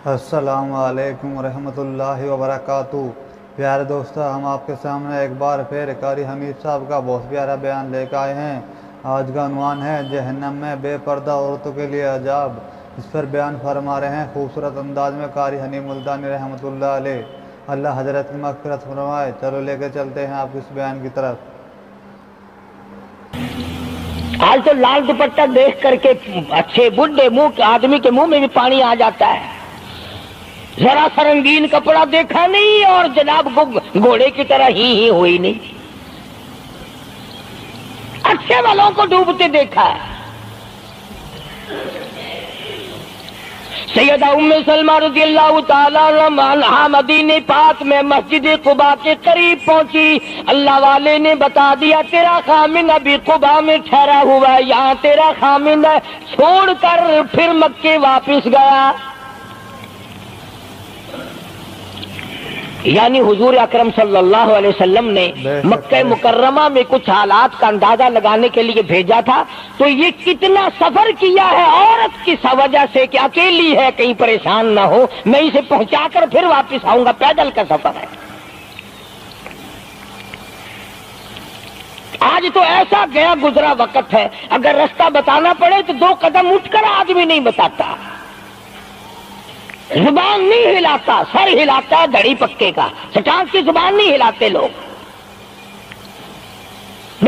السلام علیکم ورحمۃ اللہ وبرکاتہ۔ پیارے دوستو، ہم آپ کے سامنے ایک بار پھر قاری حمید صاحب کا بہت پیارا بیان لے کے آئے ہیں۔ آج کا عنوان ہے جہنم میں بے پردہ عورتوں کے لیے عذاب۔ اس پر بیان فرما رہے ہیں خوبصورت انداز میں قاری حنیف ملتانی رحمۃ اللہ علیہ۔ اللہ حضرت کی مغفرت فرمائے۔ چلو لے کے چلتے ہیں آپ اس بیان کی طرف۔ آج تو لال دوپٹہ دیکھ کر کے اچھے بڈھے منہ آدمی کے منہ میں بھی پانی آ جاتا ہے۔ ذرا سا رنگین کپڑا دیکھا نہیں اور جناب گھوڑے کی طرح ہی ہوئی نہیں۔ اچھے والوں کو ڈوبتے دیکھا ہے۔ سیدہ ام سلمہ رضی اللہ تعالی عنہا مدینے پاک میں مسجد قباء کے قریب پہنچی۔ اللہ والے نے بتا دیا تیرا خامن ابھی قباء میں ٹھہرا ہوا ہے، یہاں تیرا خامن ہے، چھوڑ کر پھر مکے واپس گیا۔ یعنی حضور اکرم صلی اللہ علیہ وسلم نے مکہ مکرمہ میں کچھ حالات کا اندازہ لگانے کے لیے بھیجا تھا، تو یہ کتنا سفر کیا ہے عورت کی وجہ سے کہ اکیلی ہے، کہیں پریشان نہ ہو، میں اسے پہنچا کر پھر واپس آؤں گا، پیدل کا سفر ہے۔ آج تو ایسا گیا گزرا وقت ہے، اگر رستہ بتانا پڑے تو 2 قدم اٹھ کر آدمی نہیں بتاتا، زبان نہیں ہلاتا، سر ہلاتا ہے دھڑی پکے کا، سٹانس کی زبان نہیں ہلاتے لوگ۔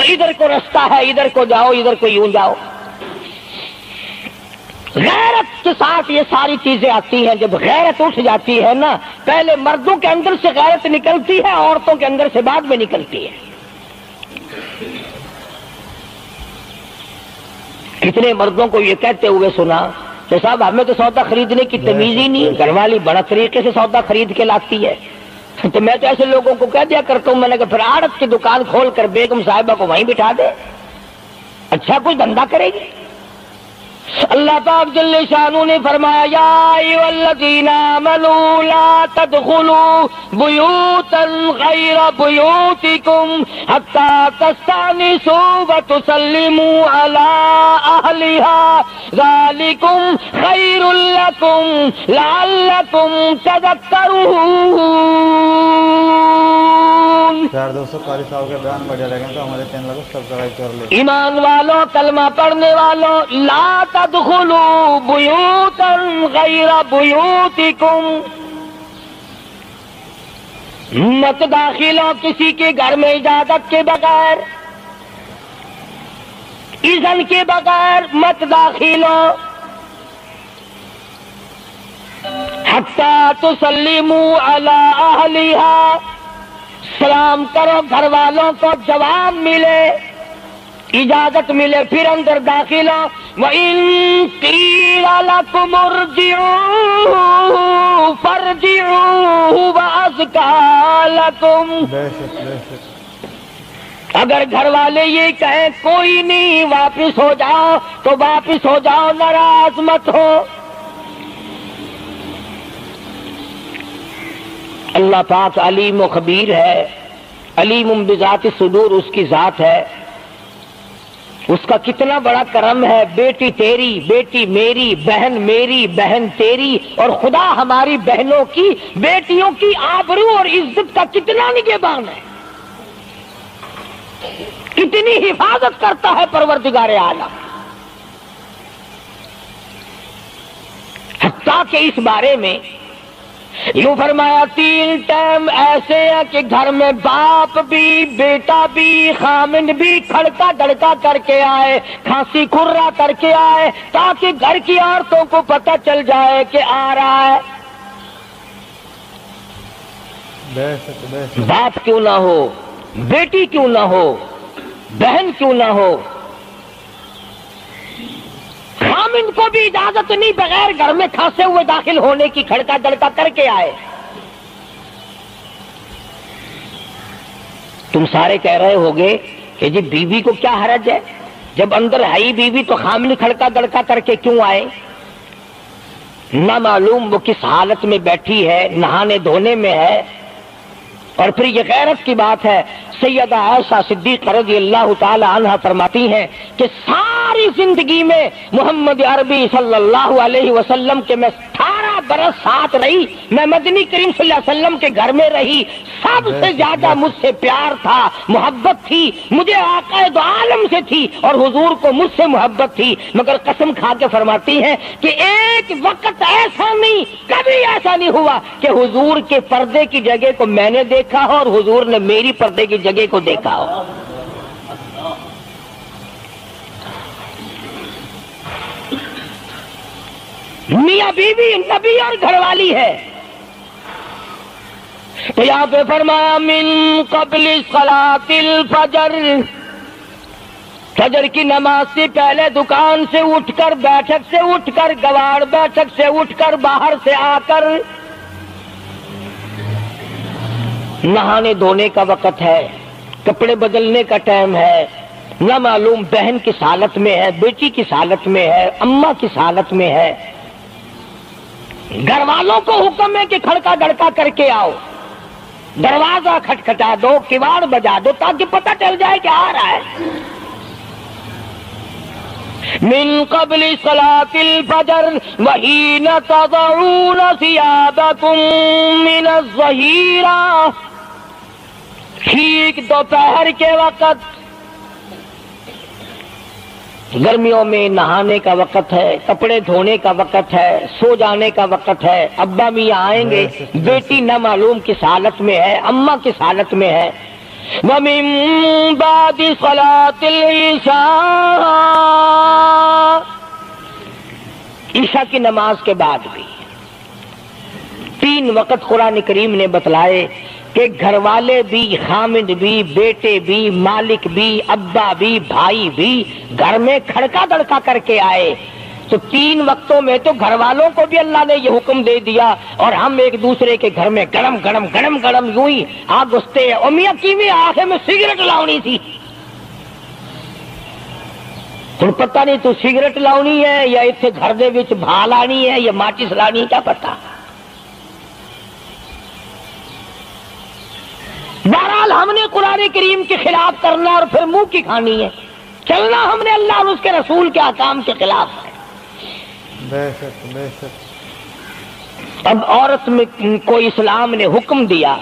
ادھر کو رستہ ہے، ادھر کو جاؤ، ادھر کو یوں جاؤ۔ غیرت کے ساتھ یہ ساری چیزیں آتی ہیں۔ جب غیرت اٹھ جاتی ہے نا، پہلے مردوں کے اندر سے غیرت نکلتی ہے، عورتوں کے اندر سے بعد میں نکلتی ہے۔ کتنے مردوں کو یہ کہتے ہوئے سنا کہ صاحب ہمیں تو سودا خریدنے کی تمیز ہی نہیں، گھر والی بڑا طریقے سے سودا خرید کے لاتی ہے۔ تو میں تو ایسے لوگوں کو کہہ دیا کرتا ہوں، میں نے کہا پھر آڑت کی دکان کھول کر بیگم صاحبہ کو وہیں بٹھا دے، اچھا کچھ دھندا کرے گی۔ اللہ پاک جل شانہ نے فرمایا یا ایھا الذین آمنوا لا تدخلوا بیوتا غیر بیوتکم حتی تستأنسوا وتسلموا علی اہلہا ذالکم خیر لکم لعلکم تذکرون۔ پیارے دوستو، قاری صاحب کے بیان بڑھیا لگے تو ہمارے چینل کو سبسکرائب کر لیں۔ ایمان والوں، کلمہ پڑھنے والوں، لا تدخلوا بیوتا غیر بیوتکم، مت داخل ہو کسی کے گھر میں اجازت کے بغیر، اذن کے بغیر مت داخل ہو، حتی تسلموا علی اہلہا، سلام کرو گھر والوں کو، جواب ملے، اجازت ملے، پھر اندر داخل ہو۔ وَإِن قِيلَ لَكُمُ ارْجِعُوا فَارْجِعُوا هُوَ أَزْكَىٰ لَكُمْ۔ اگر گھر والے یہ کہیں کوئی نہیں واپس ہو جاؤ تو واپس ہو جاؤ، ناراض مت ہو۔ اللہ پاک علیم و خبیر ہے، علیم بذات الصدور اس کی ذات ہے، اس کا کتنا بڑا کرم ہے۔ بیٹی تیری، بیٹی میری، بہن میری، بہن تیری، اور خدا ہماری بہنوں کی، بیٹیوں کی آبرو اور عزت کا کتنا نگہبان ہے، کتنی حفاظت کرتا ہے پروردگار عالم۔ حتیٰ کہ اس بارے میں یوں فرمایا 3 ٹائم ایسے ہیں کہ گھر میں باپ بھی، بیٹا بھی، خامن بھی کھڑکا دڑکا کر کے آئے، کھانسی کھرا کر کے آئے، تاکہ گھر کی عورتوں کو پتہ چل جائے کہ آ رہا ہے۔ باپ کیوں نہ ہو، بیٹی کیوں نہ ہو، بہن کیوں نہ ہو، خامن کو بھی اجازت نہیں بغیر گھر میں کھانسے ہوئے داخل ہونے کی، کھڑکا دڑکا کر کے آئے۔ تم سارے کہہ رہے ہوگے کہ جی بیوی کو کیا حرج ہے، جب اندر ہے ہی بیوی تو خامن کھڑکا دڑکا کر کے کیوں آئے؟ نہ معلوم وہ کس حالت میں بیٹھی ہے، نہانے دھونے میں ہے، اور پھر یہ غیرت کی بات ہے۔ سیدہ عائشہ صدیقہ رضی اللہ تعالی عنہ فرماتی ہیں کہ ساری زندگی میں محمد عربی صلی اللہ علیہ وسلم کے میں 18 13 برس ساتھ رہی، میں مدنی کریم صلی اللہ علیہ وسلم کے گھر میں رہی، سب سے زیادہ مجھ سے پیار تھا، محبت تھی، مجھے آقا دو عالم سے تھی اور حضور کو مجھ سے محبت تھی، مگر قسم کھا کے فرماتی ہیں کہ ایک وقت ایسا نہیں، کبھی ایسا نہیں ہوا کہ حضور کے پردے کی جگہ کو میں نے دیکھا ہو اور حضور نے میری پردے کی جگہ کو دیکھا ہو۔ میاں بیوی نبی اور گھر والی ہے، تو یہاں پہ فرمایا من قبل صلاۃ الفجر، فجر کی نماز سے پہلے دکان سے اٹھ کر، بیٹھک سے اٹھ کر، گواڑ بیٹھک سے اٹھ کر، باہر سے آ کر نہانے دھونے کا وقت ہے، کپڑے بدلنے کا ٹائم ہے، نہ معلوم بہن کس حالت میں ہے، بیٹی کس حالت میں ہے، اماں کس حالت میں ہے۔ گھر والوں کو حکم ہے کہ کھڑکا دڑکا کر کے آؤ، دروازہ کھٹکھٹا دو، کواڑ بجا دو تاکہ پتہ چل جائے کہ آ رہا ہے۔ من قبل صلاۃ الفجر وحین تضعون ثیابکم من الظہیرہ، ٹھیک دوپہر کے وقت، گرمیوں میں نہانے کا وقت ہے، کپڑے دھونے کا وقت ہے، سو جانے کا وقت ہے، ابا میاں آئیں گے، بیٹی نہ معلوم کس حالت میں ہے، اماں کس حالت میں ہے۔ وَمِن بَعْدِ صَلَاةِ الْعِشَاءِ، عشاء کی نماز کے بعد بھی 3 وقت قرآن کریم نے بتلائے کہ گھر والے بھی، خامد بھی، بیٹے بھی، مالک بھی، ابا بھی، بھائی بھی گھر میں کھڑکا دڑکا کر کے آئے، تو 3 وقتوں میں تو گھر والوں کو بھی اللہ نے یہ حکم دے دیا، اور ہم ایک دوسرے کے گھر میں گرم گرم گرم گرم یوں ہی آ گھستے ہیں۔ اور میاں کیویں آخر میں سگریٹ لاؤنی تھی، ہن پتہ نہیں تو سگریٹ لاؤنی ہے یا اتنے گھر دے وچ بھا لانی ہے یا ماچس لانی، کیا پتہ۔ بہرحال ہم نے قرآن کریم کے خلاف کرنا اور پھر منہ کی کھانی ہے، چلنا ہم نے اللہ اور اس کے رسول کے احکام کے خلاف ہے۔ بے شک بے شک۔ اب عورت میں کو اسلام نے حکم دیا،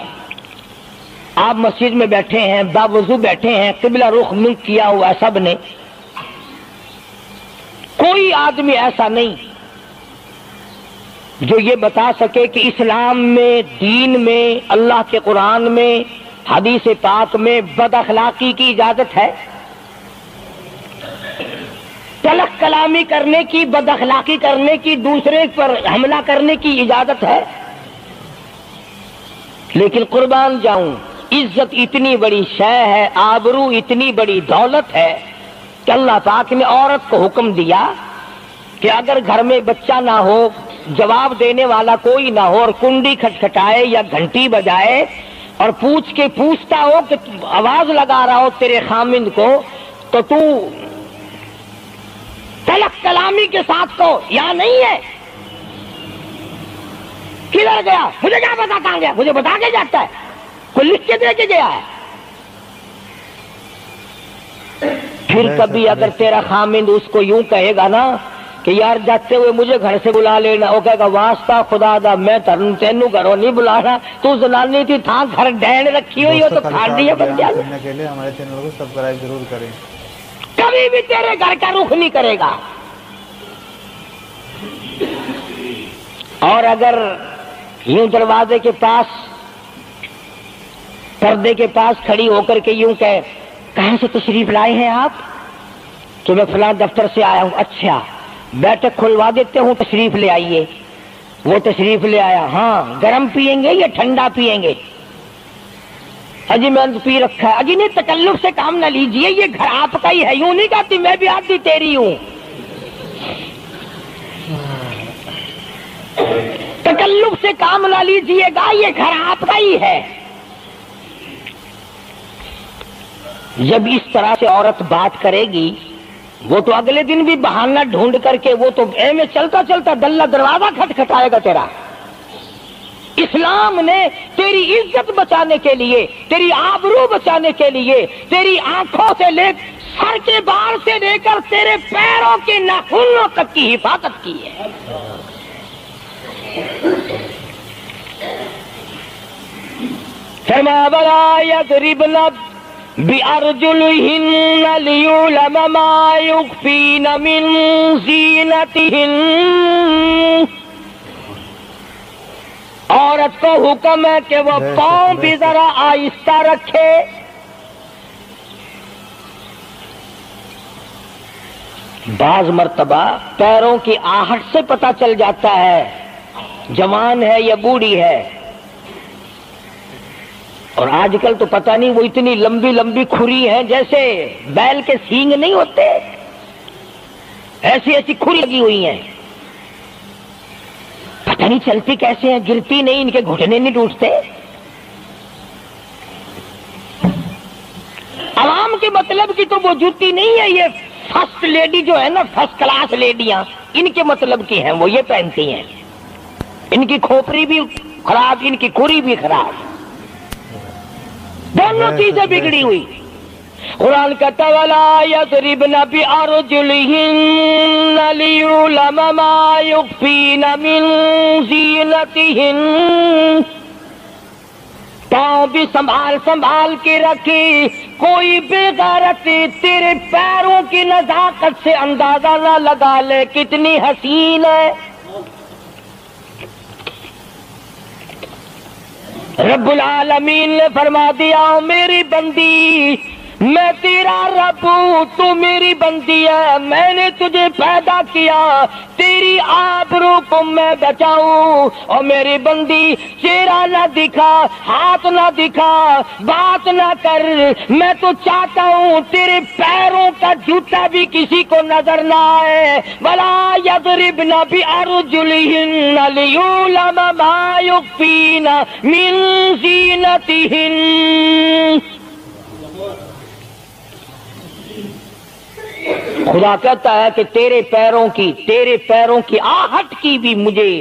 آپ مسجد میں بیٹھے ہیں، باوضو بیٹھے ہیں، قبلہ رخ منہ کیا ہوا سب نے، کوئی آدمی ایسا نہیں جو یہ بتا سکے کہ اسلام میں، دین میں، اللہ کے قرآن میں، حدیث پاک میں بد اخلاقی کی اجازت ہے، تلخ کلامی کرنے کی، بد اخلاقی کرنے کی، دوسرے پر حملہ کرنے کی اجازت ہے؟ لیکن قربان جاؤں، عزت اتنی بڑی شے ہے، آبرو اتنی بڑی دولت ہے کہ اللہ پاک نے عورت کو حکم دیا کہ اگر گھر میں بچہ نہ ہو، جواب دینے والا کوئی نہ ہو، اور کنڈی کھٹکھٹائے یا گھنٹی بجائے اور پوچھ کے پوچھتا ہو کہ آواز لگا رہا ہو تیرے خامند کو، تو تو تلخ کلامی کے ساتھ کو یا نہیں ہے، کدھر گیا، مجھے کیا پتا کہاں گیا، مجھے بتا کے جاتا ہے، کوئی لکھ کے دے کے گیا ہے۔ پھر کبھی اگر تیرا خامند اس کو یوں کہے گا نا کہ یار جاتے ہوئے مجھے گھر سے بلا لینا، وہ کہے گا واسطہ خدا دا میں تینوں گھروں نہیں بلانا، تو زنانی تھی تھا گھر ڈین رکھی ہوئی ہو تو کھاڑی ہے بن جائے۔ کے لیے ہمارے چینل کو سبسکرائب ضرور کریں، کبھی بھی تیرے گھر کا رخ نہیں کرے گا۔ اور اگر یوں دروازے کے پاس، پردے کے پاس کھڑی ہو کر کے یوں کہے کہاں سے تشریف لائے ہیں آپ، تو میں فلاں دفتر سے آیا ہوں، اچھا بیٹھک کھلوا دیتے ہوں، تشریف لے آئیے، وہ تشریف لے آیا، ہاں گرم پیئیں گے یا ٹھنڈا پیئیں گے، اجی میں پی رکھا ہے، اجی نہیں تکلف سے کام نہ لیجئے، یہ گھر آپ کا ہی ہے، یوں نہیں کہتی میں بھی آدھی تیری ہوں، تکلف سے کام نہ لیجئے گا، یہ گھر آپ کا ہی ہے۔ جب اس طرح سے عورت بات کرے گی، وہ تو اگلے دن بھی بہانہ ڈھونڈ کر کے وہ تو اے میں چلتا چلتا دلہ دروازہ کھٹکھٹائے گا تیرا۔ اسلام نے تیری عزت بچانے کے لیے، تیری آبرو بچانے کے لیے، تیری آنکھوں سے لے سر کے بال سے لے کر تیرے پیروں کے ناخنوں تک کی حفاظت کی ہے۔ فرمایا ولا یضربن بِأَرْجُلِهِنَّ لِيُعْلَمَ مَا يُخْفِينَ مِنْ زِينَتِهِنَّ. عورت کو حکم ہے کہ وہ پاؤں بھی ذرا آہستہ رکھے. بعض مرتبہ پیروں کی آہٹ سے پتہ چل جاتا ہے جوان ہے یا بوڑھی ہے. اور آج کل تو پتہ نہیں وہ اتنی لمبی لمبی کھری ہیں جیسے بیل کے سینگ نہیں ہوتے، ایسی ایسی کھری لگی ہوئی ہیں، پتہ نہیں چلتی کیسے ہیں، گرتی نہیں، ان کے گھٹنے نہیں ٹوٹتے. عوام کے مطلب کی تو وہ جوتی نہیں ہے، یہ فرسٹ لیڈی جو ہے نا، فرسٹ کلاس لیڈیاں، ان کے مطلب کی ہیں، وہ یہ پہنتی ہیں. ان کی کھوپڑی بھی خراب، ان کی کھری بھی خراب، دونوں چیزیں بگڑی ہوئی. قرآن کہتا وَلَا يَضْرِبْنَ بِأَرْجُلِهِنَّ لِيُعْلَمَ مَا يُخْفِينَ مِنْ زِينَتِهِنَّ. پاؤں بھی سنبھال سنبھال کے رکھی، کوئی بے غیرت تیرے پیروں کی نزاکت سے اندازہ نہ لگا لے کتنی حسین ہے. رب العالمین نے فرما دیا میری بندی میں تیرا رب ہوں، تو میری بندی ہے، میں نے تجھے پیدا کیا تیری آبرو کو میں بچاؤں. اور میری بندی چہرہ نہ دکھا، ہاتھ نہ دکھا، بات نہ کر، میں تو چاہتا ہوں تیرے پیروں کا جوتا بھی کسی کو نظر نہ آئے. وَلَا يَضْرِبْنَ بِأَرْجُلِهِنَّ لِيُعْلَمَ مَا يُخْفِينَ مِنْ زِينَتِهِنَّ. خدا کہتا ہے کہ تیرے پیروں کی آہٹ کی بھی مجھے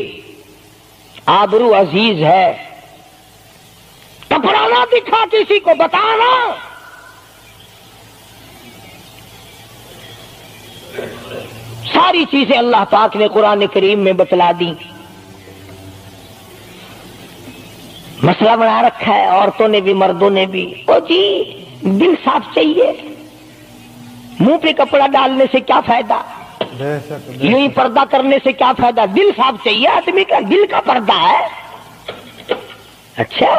آبرو عزیز ہے. کپڑا نہ دکھا کسی کو، بتانا. ساری چیزیں اللہ پاک نے قرآن کریم میں بتلا دی. مسئلہ بنا رکھا ہے عورتوں نے بھی مردوں نے بھی. او جی دل صاف چاہیے، منہ پہ کپڑا ڈالنے سے کیا فائدہ، یوں ہی پردہ کرنے سے کیا فائدہ. دل صاف چاہیے آدمی کا، دل کا پردہ ہے. اچھا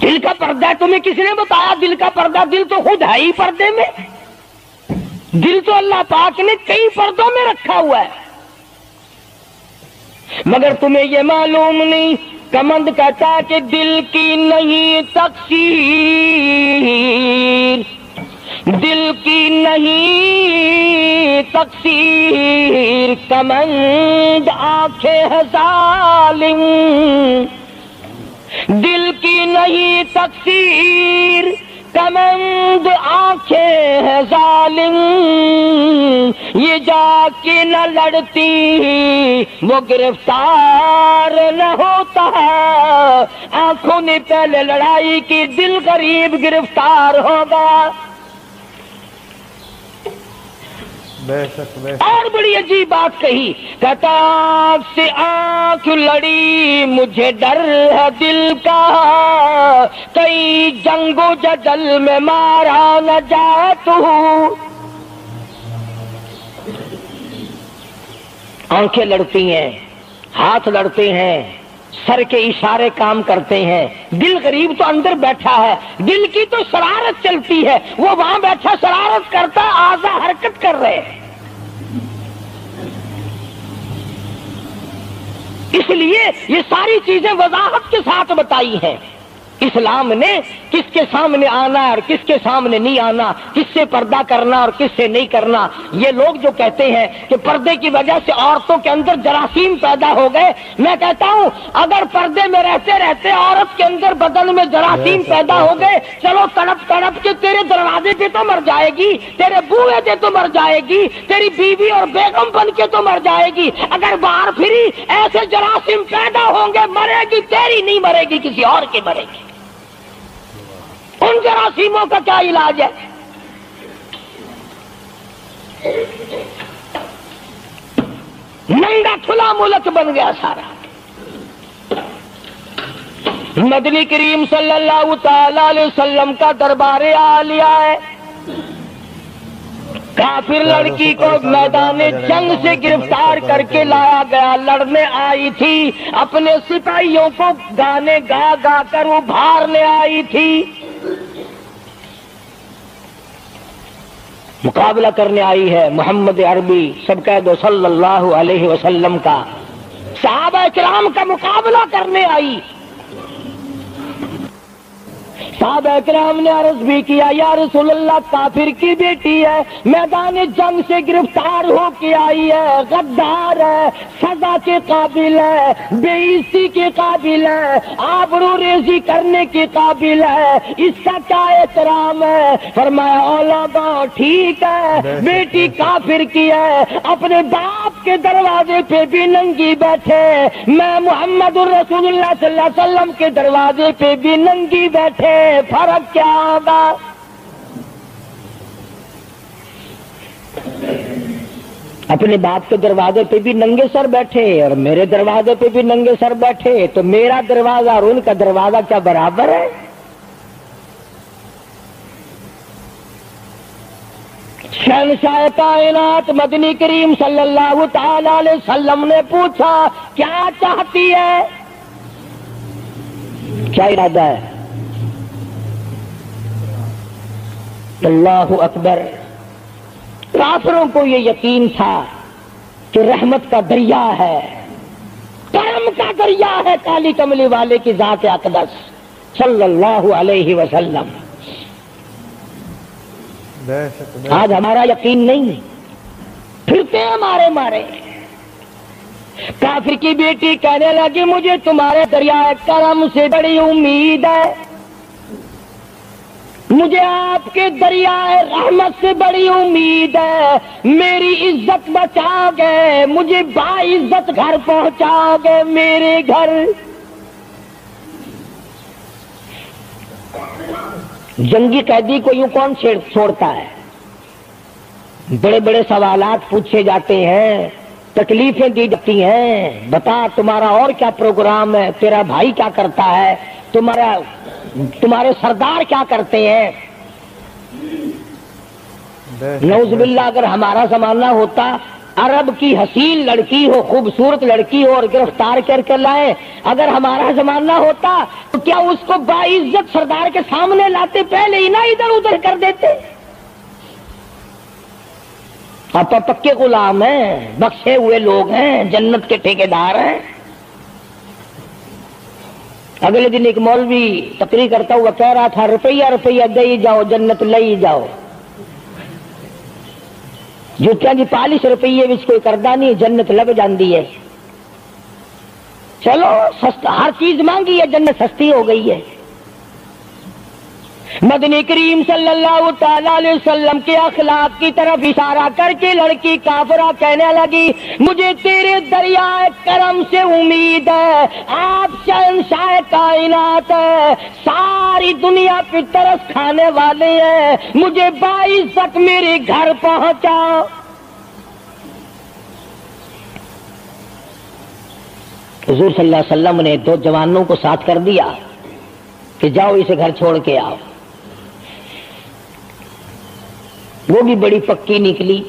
دل کا پردہ ہے، تمہیں کس نے بتایا دل کا پردہ؟ دل تو خود ہے ہی پردے میں. دل تو اللہ پاک نے کئی پردوں میں رکھا ہوا ہے، مگر تمہیں یہ معلوم نہیں. کمند کہتا ہے کہ دل کی نہیں تقصیر، دل کی نہیں تقصیر، کمند آنکھیں ہے ظالم. دل کی نہیں تقصیر، کمند آنکھیں ہے ظالم. یہ جا کے نہ لڑتی وہ گرفتار نہ ہوتا. آنکھوں نے پہلے لڑائی کی، دل غریب گرفتار ہوگا. اور بڑی عجیب بات کہی، کہتا آنکھ سے آنکھ لڑی مجھے ڈر ہے دل کا، کئی جنگ و جدل میں مارا نہ جائے تو. آنکھیں لڑتی ہیں، ہاتھ لڑتے ہیں، سر کے اشارے کام کرتے ہیں. دل غریب تو اندر بیٹھا ہے، دل کی تو شرارت چلتی ہے، وہ وہاں بیٹھا شرارت کرتا، اعضاء حرکت کر رہے ہیں. اس لیے یہ ساری چیزیں وضاحت کے ساتھ بتائی ہیں. اسلام نے کس کے سامنے آنا اور کس کے سامنے نہیں آنا، کس سے پردہ کرنا اور کس سے نہیں کرنا. یہ لوگ جو کہتے ہیں کہ پردے کی وجہ سے عورتوں کے اندر جراثیم پیدا ہو گئے، میں کہتا ہوں اگر پردے میں رہتے رہتے عورت کے اندر بدن میں جراثیم پیدا ہو گئے، چلو تڑپ تڑپ کے تیرے دروازے پہ تو مر جائے گی، تیرے بوئے پہ تو مر جائے گی، تیری بیوی اور بیگم بن کے تو مر جائے گی. اگر باہر پھری ایسے جراثیم پیدا ہوں گے، مرے گی تیری نہیں مرے گی، کسی اور کی مرے گی. ان جراثیموں کا کیا علاج ہے؟ ننگا کھلا ملک بن گیا سارا۔ مدنی کریم صلی اللہ تعالی علیہ وسلم کا دربار عالیہ ہے۔ کافر لڑکی کو میدان جنگ سے گرفتار کر کے لایا گیا، لڑنے آئی تھی، اپنے سپاہیوں کو گانے گا گا کر ابھارنے آئی تھی، مقابلہ کرنے آئی ہے محمد عربی سب کہہ دو صلی اللہ علیہ وسلم کا، صحابہ کرام کا مقابلہ کرنے آئی۔ صحابہ کرام نے عرض بھی کیا یا رسول اللہ کافر کی بیٹی ہے، میدان جنگ سے گرفتار ہو کے آئی ہے، غدار ہے، سزا کے قابل ہے، بے عزتی کے قابل ہے، آبرو ریزی کرنے کے قابل ہے، اس کا کیا احترام ہے؟ فرمایا اولا ٹھیک ہے بیٹی کافر کی ہے، اپنے باپ کے دروازے پہ بھی ننگی بیٹھے، میں محمد الرسول اللہ صلی اللہ علیہ وسلم کے دروازے پہ بھی ننگی بیٹھے، فرق کیا ہوگا؟ اپنے باپ کے دروازے پہ بھی ننگے سر بیٹھے اور میرے دروازے پہ بھی ننگے سر بیٹھے، تو میرا دروازہ اور ان کا دروازہ کیا برابر ہے؟ شہنشاہ کائنات مدنی کریم صلی اللہ تعالی علیہ وسلم نے پوچھا کیا چاہتی ہے، کیا ارادہ ہے؟ اللہ اکبر۔ کافروں کو یہ یقین تھا کہ رحمت کا دریا ہے، کرم کا دریا ہے کالی کملی والے کی ذات اقدس صلی اللہ علیہ وسلم۔ آج ہمارا یقین نہیں، پھرتے ہمارے مارے۔ کافر کی بیٹی کہنے لگی مجھے تمہارے دریائے کرم سے بڑی امید ہے، مجھے آپ کے دریائے رحمت سے بڑی امید ہے، میری عزت بچا گے، مجھے باعزت گھر پہنچا گے، میرے گھر۔ جنگی قیدی کو یوں کون چھوڑتا ہے؟ بڑے بڑے سوالات پوچھے جاتے ہیں، تکلیفیں دی جاتی ہیں، بتا تمہارا اور کیا پروگرام ہے، تیرا بھائی کیا کرتا ہے، تمہارے سردار کیا کرتے ہیں۔ نعوذ باللہ اگر ہمارا زمانہ ہوتا، عرب کی حسین لڑکی ہو، خوبصورت لڑکی ہو اور گرفتار کر کے لائے، اگر ہمارا زمانہ ہوتا تو کیا اس کو باعزت سردار کے سامنے لاتے، پہلے ہی نہ ادھر ادھر کر دیتے؟ آپ پکے غلام ہیں، بخشے ہوئے لوگ ہیں، جنت کے ٹھیکیدار ہیں۔ اگلے دن ایک مولوی تقریر کرتا ہوا کہہ رہا تھا روپیہ روپیہ دے جاؤ جنت لے جاؤ، جوتیاں جی پالش روپیے وچ کوئی کردا نہیں، جنت لب جاندی ہے۔ چلو سستا، ہر چیز مانگی ہے، جنت سستی ہو گئی ہے۔ مدنی کریم صلی اللہ تعالی علیہ وسلم کے اخلاق کی طرف اشارہ کر کے لڑکی کافرہ کہنے لگی مجھے تیرے دریائے کرم سے امید ہے، آپ شہنشاہ کائنات ہے، ساری دنیا پہ ترس کھانے والے ہیں، مجھے باعزت میرے گھر پہنچا۔ حضور صلی اللہ علیہ وسلم نے دو جوانوں کو ساتھ کر دیا کہ جاؤ اسے گھر چھوڑ کے آؤ۔ وہ بھی بڑی پکی نکلی،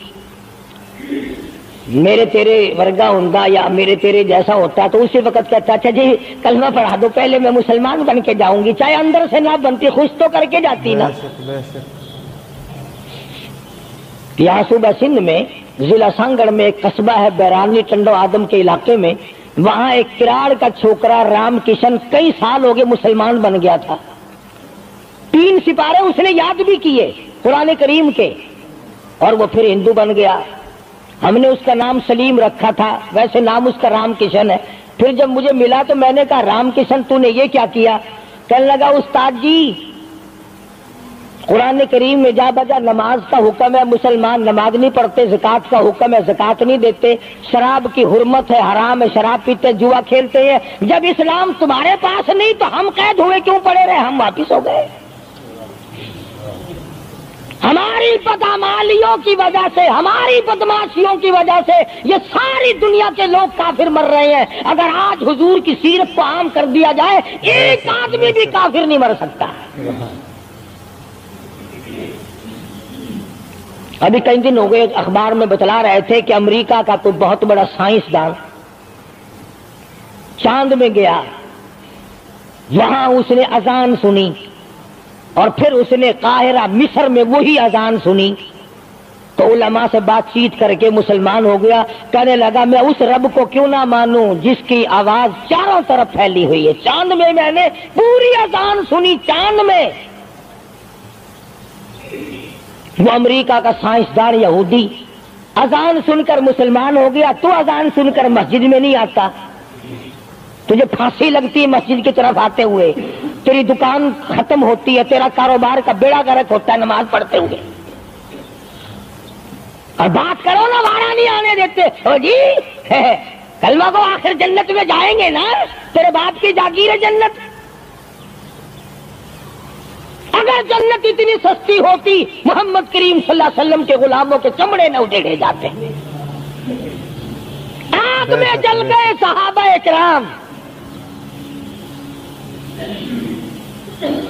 میرے تیرے ورگا ہوندا یا میرے تیرے جیسا ہوتا تو اسی وقت کہتا اچھا جی کلمہ پڑھا دو، پہلے میں مسلمان بن کے جاؤں گی، چاہے اندر سے نہ بنتی خوش تو کر کے جاتی نا۔ یہاں صوبہ سندھ میں ضلع سانگڑ میں ایک قصبہ ہے بیرانی ٹنڈو آدم کے علاقے میں، وہاں ایک کراڑ کا چھوکرا رام کشن کئی سال ہو گئے مسلمان بن گیا تھا، 3 سپارے اس نے یاد بھی کیے قرآن کریم کے، اور وہ پھر ہندو بن گیا۔ ہم نے اس کا نام سلیم رکھا تھا، ویسے نام اس کا رام کشن ہے۔ پھر جب مجھے ملا تو میں نے کہا رام کشن تو نے یہ کیا کیا؟ کہنے لگا استاد جی قرآن کریم میں جا بجا نماز کا حکم ہے، مسلمان نماز نہیں پڑھتے، زکوٰۃ کا حکم ہے زکوٰۃ نہیں دیتے، شراب کی حرمت ہے حرام ہے، شراب پیتے جوا کھیلتے ہیں، جب اسلام تمہارے پاس نہیں تو ہم قید ہوئے کیوں پڑے رہے؟ ہم واپس ہو گئے، ہماری بدعمالیوں کی وجہ سے، ہماری بدماشیوں کی وجہ سے یہ ساری دنیا کے لوگ کافر مر رہے ہیں۔ اگر آج حضور کی سیرت کو عام کر دیا جائے، ایک آدمی بھی کافر نہیں مر سکتا۔ ابھی کئی دن ہو گئے اخبار میں بتلا رہے تھے کہ امریکہ کا کوئی بہت بڑا سائنسدان چاند میں گیا، وہاں اس نے اذان سنی اور پھر اس نے قاہرہ مصر میں وہی اذان سنی، تو علماء سے بات چیت کر کے مسلمان ہو گیا۔ کہنے لگا میں اس رب کو کیوں نہ مانوں جس کی آواز چاروں طرف پھیلی ہوئی ہے۔ چاند میں نے پوری اذان سنی، چاند میں۔ وہ امریکہ کا سائنسدان یہودی اذان سن کر مسلمان ہو گیا، تو اذان سن کر مسجد میں نہیں آتا؟ تجھے پھانسی لگتی ہے مسجد کی طرف آتے ہوئے، تیری دکان ختم ہوتی ہے، تیرا کاروبار کا بیڑا غرق ہوتا ہے نماز پڑھتے ہوئے، اور بات کرو نا وارا نہیں آنے دیتے۔ او جی کلمہ کو آخر جنت میں جائیں گے نا، تیرے باپ کی جاگیر ہے جنت۔ اگر جنت اتنی سستی ہوتی محمد کریم صلی اللہ علیہ وسلم کے غلاموں کے چمڑے نہ اجڑے جاتے۔ آگ میں جل گئے صحابہ اکرام،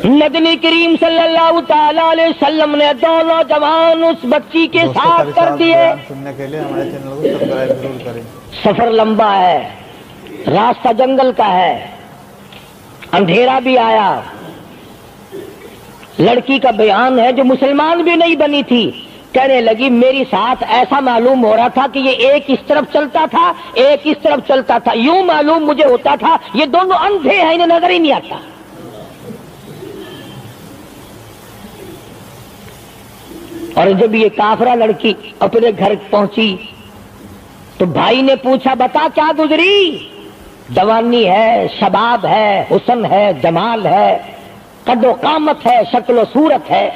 نبی کریم صلی اللہ تعالی علیہ وسلم نے دونوں جوان اس بچی کے ساتھ کر دیے۔ سننے کے لیے ہمارے چینل کو سبسکرائب ضرور کریں۔ سفر لمبا ہے، راستہ جنگل کا ہے، اندھیرا بھی آیا۔ لڑکی کا بیان ہے جو مسلمان بھی نہیں بنی تھی، کہنے لگی میری ساتھ ایسا معلوم ہو رہا تھا کہ یہ ایک اس طرف چلتا تھا، ایک اس طرف چلتا تھا، یوں معلوم مجھے ہوتا تھا یہ دونوں اندھے ہیں، انہیں نظر ہی نہیں آتا۔ اور جب یہ کافرہ لڑکی اپنے گھر پہنچی تو بھائی نے پوچھا بتا کیا گزری؟ جوانی ہے، شباب ہے، حسن ہے، جمال ہے، قد و قامت ہے، شکل و صورت ہے،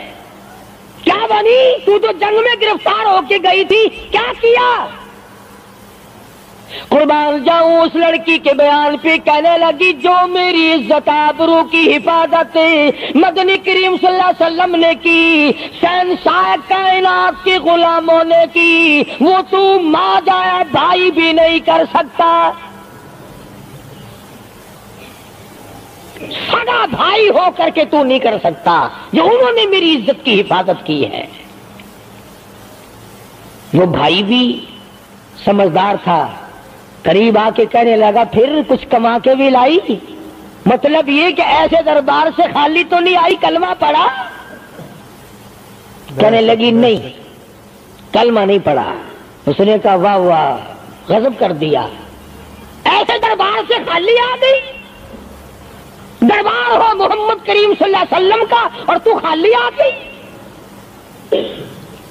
کیا بنی؟ تو جو جنگ میں گرفتار ہو کے گئی تھی کیا کیا؟ قربان جاؤں اس لڑکی کے بیان پہ کہنے لگی جو میری عزت آبرو کی حفاظت مدنی کریم صلی اللہ علیہ وسلم نے کی، شہنشاہ کائنات کے غلاموں نے کی، وہ تو ماں جایا بھائی بھی نہیں کر سکتا۔ سگا بھائی ہو کر کے تو نہیں کر سکتا جو انہوں نے میری عزت کی حفاظت کی ہے۔ وہ بھائی بھی سمجھدار تھا، قریب آ کے کہنے لگا پھر کچھ کما کے بھی لائی؟ مطلب یہ کہ ایسے دربار سے خالی تو نہیں آئی، کلمہ پڑھا؟ کہنے لگی نہیں کلمہ نہیں پڑھا۔ اس نے کہا واہ واہ، غضب کر دیا، ایسے دربار سے خالی آ گئی؟ دربار ہو محمد کریم صلی اللہ علیہ وسلم کا اور تو خالی آ گئی؟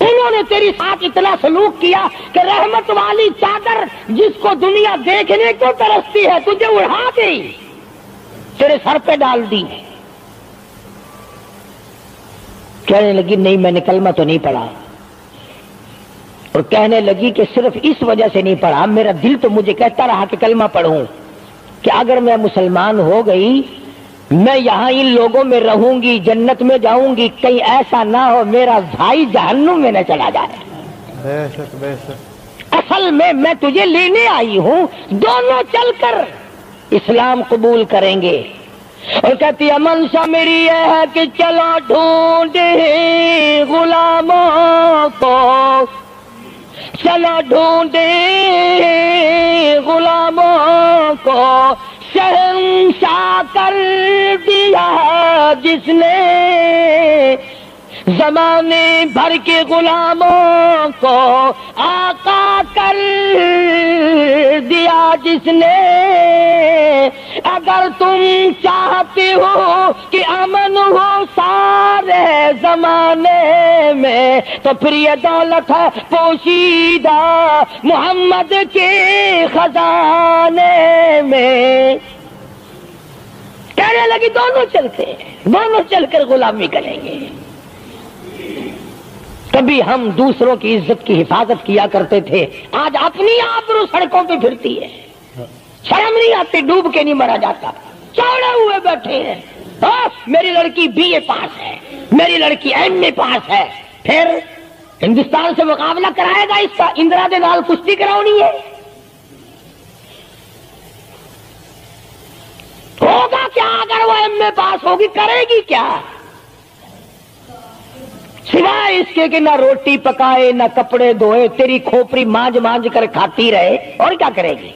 انہوں نے تیری ساتھ اتنا سلوک کیا کہ رحمت والی چادر جس کو دنیا دیکھنے کو ترستی ہے تجھے اڑا گئی، تیرے سر پہ ڈال دی۔ کہنے لگی نہیں میں نے کلمہ تو نہیں پڑھا، اور کہنے لگی کہ صرف اس وجہ سے نہیں پڑھا، میرا دل تو مجھے کہتا رہا کہ کلمہ پڑھوں، کہ اگر میں مسلمان ہو گئی میں یہاں ان لوگوں میں رہوں گی، جنت میں جاؤں گی، کہیں ایسا نہ ہو میرا بھائی جہنم میں نہ چلا جائے۔ بے شک بے شک۔ اصل میں تجھے لینے آئی ہوں، دونوں چل کر اسلام قبول کریں گے۔ اور کہتی ہے منشا میری یہ ہے کہ چلو ڈھونڈے غلاموں کو، چلو ڈھونڈے غلاموں کو، شہنشاہ کر دیا جس نے زمانے بھر کے غلاموں کو، آقا کر دیا جس نے۔ اگر تم چاہتے ہو کہ امن ہو سارے زمانے میں تو پھر یہ دولت ہے پوشیدہ محمد کے خزانے میں۔ کہنے لگی دونوں چلتے ہیں، دونوں چل کر غلامی کریں گے۔ کبھی ہم دوسروں کی عزت کی حفاظت کیا کرتے تھے، آج اپنی آبرو سڑکوں پہ پھرتی ہے، شرم نہیں آتی، ڈوب کے نہیں مرا جاتا، چوڑے ہوئے بیٹھے ہیں۔ میری لڑکی BA پاس ہے، میری لڑکی MA پاس ہے، پھر ہندوستان سے مقابلہ کرائے گا اس کا؟ اندرا دے نال کشتی کراونی ہے؟ ہوگا کیا اگر وہ ایم اے پاس ہوگی؟ کرے گی کیا سوائے اس کے کہ نہ روٹی پکائے نہ کپڑے دھوئے، تیری کھوپڑی مانج مانج کر کھاتی رہے، اور کیا کرے گی؟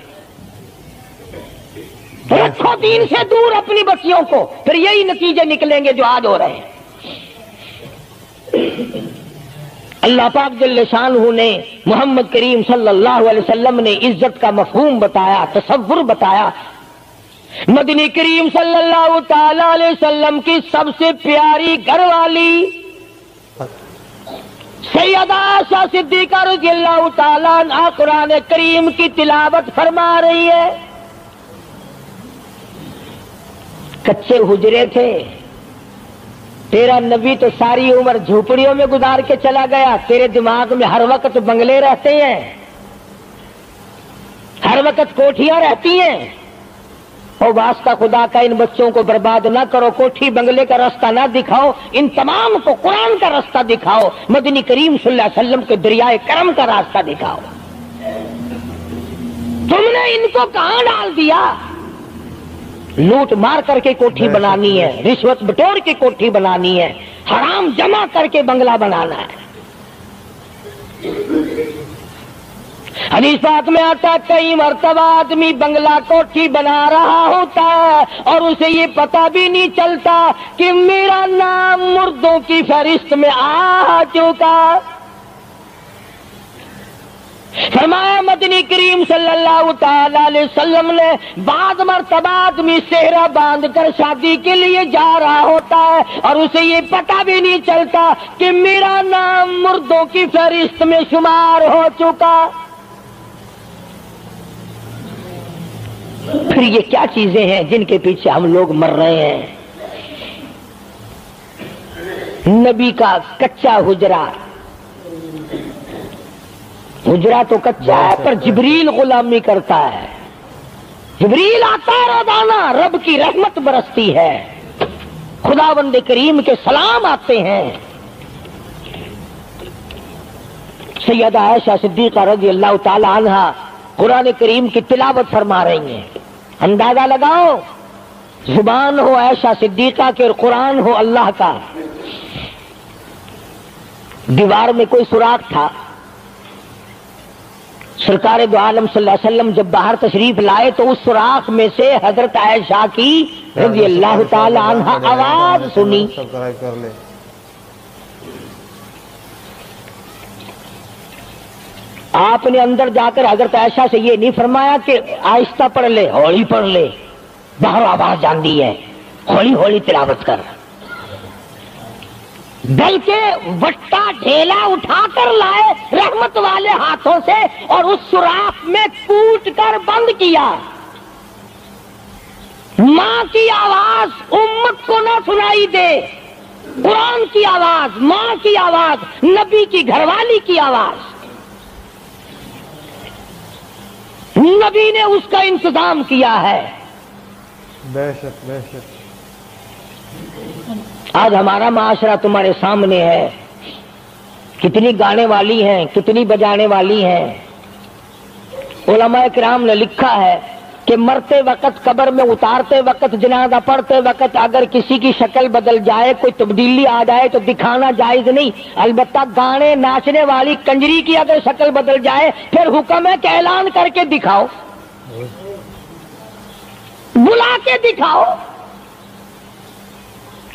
رکھو دین سے دور اپنی بچیوں کو، پھر یہی نتیجے نکلیں گے جو آج ہو رہے ہیں۔ اللہ پاک جل شانہ نے محمد کریم صلی اللہ علیہ وسلم نے عزت کا مفہوم بتایا، تصور بتایا۔ مدنی کریم صلی اللہ تعالی علیہ وسلم کی سب سے پیاری گھر والی سیدہ عائشہ صدیقہ رضی اللہ تعالی عنہا قرآن کریم کی تلاوت فرما رہی ہے۔ کچے حجرے تھے، تیرا نبی تو ساری عمر جھوپڑیوں میں گزار کے چلا گیا، تیرے دماغ میں ہر وقت بنگلے رہتے ہیں، ہر وقت کوٹھیاں رہتی ہیں۔ اور واسطہ خدا کا ان بچوں کو برباد نہ کرو، کوٹھی بنگلے کا راستہ نہ دکھاؤ، ان تمام کو قرآن کا راستہ دکھاؤ، مدنی کریم صلی اللہ علیہ وسلم کے دریائے کرم کا راستہ دکھاؤ۔ تم نے ان کو کہاں ڈال دیا؟ لوٹ مار کر کے کوٹھی بنانی ہے، رشوت بٹور کے کوٹھی بنانی ہے، حرام جمع کر کے بنگلہ بنانا ہے۔ حدیث پاک میں آتا ہے کئی مرتبہ آدمی بنگلہ کوٹھی بنا رہا ہوتا ہے اور اسے یہ پتہ بھی نہیں چلتا کہ میرا نام مردوں کی فہرست میں آ چکا۔ فرمایا مدنی کریم صلی اللہ تعالی علیہ وسلم نے بعض مرتبہ آدمی صحرا باندھ کر شادی کے لیے جا رہا ہوتا ہے اور اسے یہ پتہ بھی نہیں چلتا کہ میرا نام مردوں کی فہرست میں شمار ہو چکا۔ پھر یہ کیا چیزیں ہیں جن کے پیچھے ہم لوگ مر رہے ہیں؟ نبی کا کچا حجرہ، حجرہ تو کچا ہے پر جبریل غلامی کرتا ہے، جبریل آتا ہے روزانہ، رب کی رحمت برستی ہے، خداوند کریم کے سلام آتے ہیں۔ سیدہ عائشہ صدیقہ رضی اللہ تعالی عنہا قرآن کریم کی تلاوت فرما رہی ہیں۔ اندازہ لگاؤ، زبان ہو عائشہ صدیقہ کے اور قرآن ہو اللہ کا۔ دیوار میں کوئی سوراخ تھا، سرکار دو عالم صلی اللہ علیہ وسلم جب باہر تشریف لائے تو اس سوراخ میں سے حضرت عائشہ کی رضی اللہ تعالی عنہا آواز سنی۔ آپ نے اندر جا کر حضرت عائشہ سے یہ نہیں فرمایا کہ آہستہ پڑھ لے، ہولی پڑھ لے، باہر آواز جاندی ہے، ہولی ہولی تلاوت کر، بلکہ وٹا ڈھیلا اٹھا کر لائے رحمت والے ہاتھوں سے اور اس سوراخ میں کوٹ کر بند کیا۔ ماں کی آواز امت کو نہ سنائی دے، قرآن کی آواز، ماں کی آواز، نبی کی گھر والی کی آواز، نبی نے اس کا انتظام کیا ہے۔ بے شک بے شک۔ آج ہمارا معاشرہ تمہارے سامنے ہے، کتنی گانے والی ہیں، کتنی بجانے والی ہیں۔ علماء کرام نے لکھا ہے کہ مرتے وقت، قبر میں اتارتے وقت، جنازہ پڑھتے وقت اگر کسی کی شکل بدل جائے، کوئی تبدیلی آ جائے تو دکھانا جائز نہیں، البتہ گانے ناچنے والی کنجری کی اگر شکل بدل جائے پھر حکم ہے کہ اعلان کر کے دکھاؤ، بلا کے دکھاؤ۔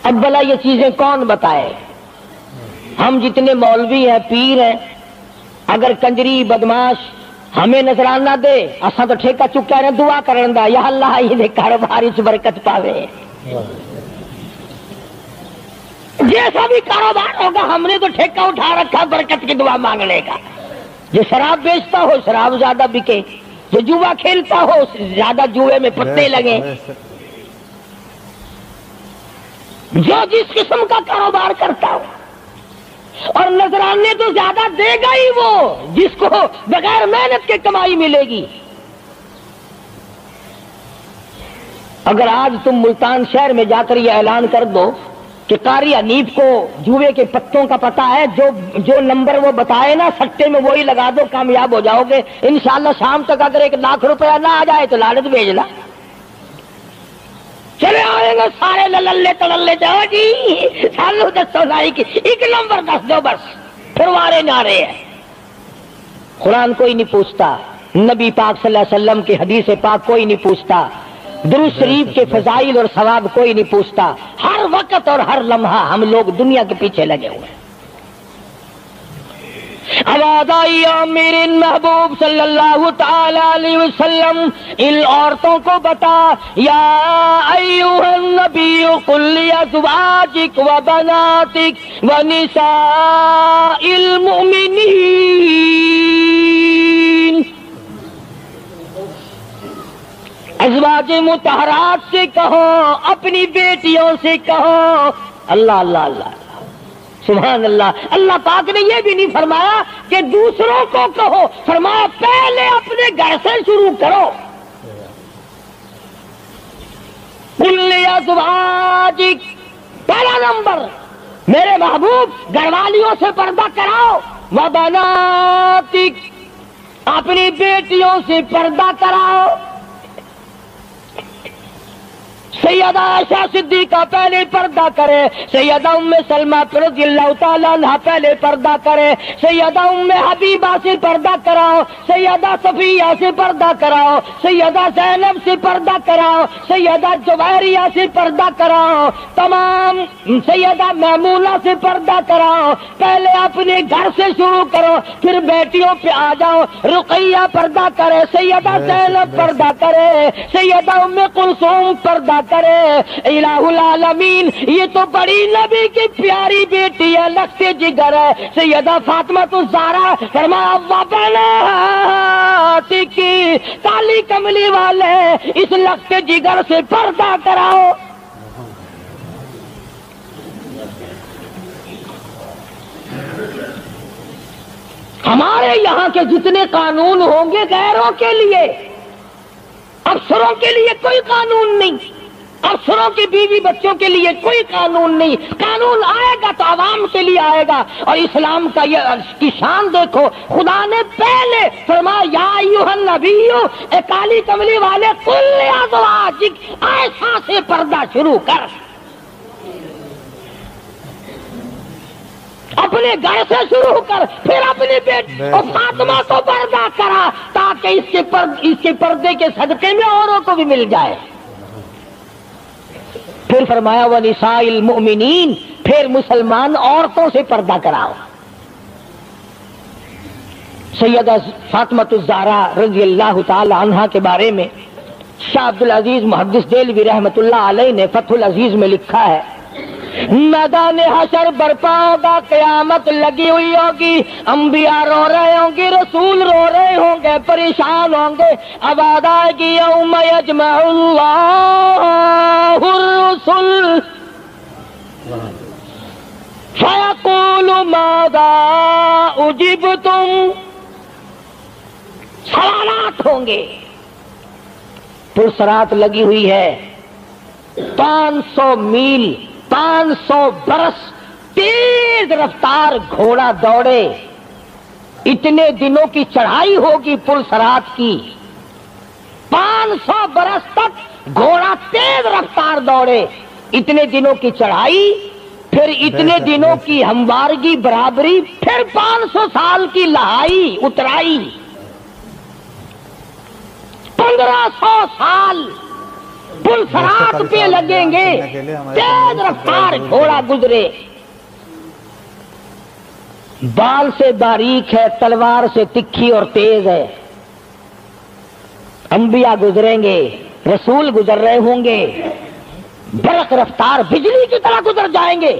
اب بھلا یہ چیزیں کون بتائے؟ ہم جتنے مولوی ہیں، پیر ہیں، اگر کنجری بدماش ہمیں نظرانہ دے، اساں تو ٹھیکہ چکا رہے دعا کرن دا، یا اللہ یہ کاروبار وچ برکت پاوے۔ جیسا بھی کاروبار ہوگا ہم نے تو ٹھیکہ اٹھا رکھا برکت کی دعا مانگنے کا۔ جو شراب بیچتا ہو شراب زیادہ بکے، جو جوا کھیلتا ہو زیادہ جوئے میں پتے لگے، جو جس قسم کا کاروبار کرتا ہو، اور نذرانے تو زیادہ دے گا ہی وہ جس کو بغیر محنت کے کمائی ملے گی۔ اگر آج تم ملتان شہر میں جا کر یہ اعلان کر دو کہ قاری حنیف کو جوئے کے پتوں کا پتہ ہے، جو نمبر وہ بتائے نا سٹے میں وہی لگا دو، کامیاب ہو جاؤ گے انشاءاللہ۔ شام تک اگر 1 لاکھ روپیہ نہ آ جائے تو لالچ بھیجنا۔ چلے آئیں گے سارے للے تللے، جاؤ جی سانو دسو لائی کی 1 نمبر دس دو بس، پھر وارے نعرے ہیں۔ قرآن کوئی نہیں پوچھتا، نبی پاک صلی اللہ علیہ وسلم کی حدیث پاک کوئی نہیں پوچھتا، درود شریف کے فضائل اور ثواب کوئی نہیں پوچھتا۔ ہر وقت اور ہر لمحہ ہم لوگ دنیا کے پیچھے لگے ہوئے ہیں۔ آواز آئی میرے محبوب صلی اللہ تعالی علیہ وسلم ان عورتوں کو بتا، یا ایھا النبی قل لازواجک و بناتک و نساء المؤمنین، ازواج مطہرات سے کہو، اپنی بیٹیوں سے کہو۔ اللہ اللہ اللہ سبحان اللہ۔ اللہ پاک نے یہ بھی نہیں فرمایا کہ دوسروں کو کہو، فرمایا پہلے اپنے گھر سے شروع کرو۔ قل لازواجک، پہلا نمبر میرے محبوب گھر والیوں سے پردہ کراؤ، وبناتک، اپنی بیٹیوں سے پردہ کراؤ۔ سیدہ عائشہ صدیقہ پہلے پردہ کرے، سیدہ ام سلمہ رضی اللہ تعالیٰ عنہ پہلے پردہ کرے، سیدہ ام حبیبہ سے پردہ کراؤ، سیدہ صفیہ سے پردہ کراؤ، سیدہ زینب سے پردہ کراؤ، سیدہ جویریہ سے پردہ کراؤ، تمام سیدہ میمونہ سے پردہ کراؤ۔ پہلے اپنے گھر سے شروع کرو، پھر بیٹیوں پہ آ جاؤ۔ رقیہ پردہ کرے، سیدہ زینب پردہ کرے، سیدہ ام کلثوم پردہ کرے۔ الہ العالمین، یہ تو بڑی نبی کی پیاری بیٹی ہے، لخت جگر ہے، سیدہ فاطمہ الزہرا، فرمایا وبناتک، کالی کملی والے اس لخت جگر سے پردہ کراؤ۔ ہمارے یہاں کے جتنے قانون ہوں گے غیروں کے لیے، افسروں کے لیے کوئی قانون نہیں، افسروں کی بیوی بچوں کے لیے کوئی قانون نہیں۔ قانون آئے گا تو عوام کے لیے آئے گا۔ اور اسلام کا یہ کی شان دیکھو، خدا نے پہلے فرمایا یا ایھا النبی، اے کالی کملی والے، قل لازواجک، عائشہ سے پردہ شروع کر، اپنے گھر سے شروع کر، پھر اپنے بیٹے اور فاطمہ کو پردہ کرا، تاکہ اس کے پردے کے صدقے میں اوروں کو بھی مل جائے۔ پھر فرمایا وَنِسَاءِ الْمُؤْمِنِينَ، پھر مسلمان عورتوں سے پردہ کراؤ۔ سیدہ فاطمہ الزہرا رضی اللہ تعالی عنہا کے بارے میں شاہ عبدالعزیز محدث دہلوی رحمۃ اللہ علیہ نے فتح العزیز میں لکھا ہے، میدان حشر برپا ہوگا، قیامت لگی ہوئی ہوگی، انبیاء رو رہے ہوں گے، رسول رو رہے ہوں گے، پریشان ہوں گے۔ آواز آئے گی یوم یجمع اللہ الرسل فیقول ماذا اجبتم، سوالات ہوں گے، پرسرات لگی ہوئی ہے، 500 میل 500 برس تیز رفتار گھوڑا دوڑے، اتنے دنوں کی چڑھائی ہوگی پرسرات کی، 500 برس تک گھوڑا تیز رفتار دوڑے، اتنے دنوں کی چڑھائی، پھر اتنے دنوں کی ہموارگی برابری، پھر 500 سال کی لہائی اترائی، 1500 سال پلسرات پہ لگیں گے، تیز رفتار گھوڑا گزرے، بال سے باریک ہے، تلوار سے تکھی اور تیز ہے، انبیاء گزریں گے، رسول گزر رہے ہوں گے، برق رفتار بجلی کی طرح گزر جائیں گے۔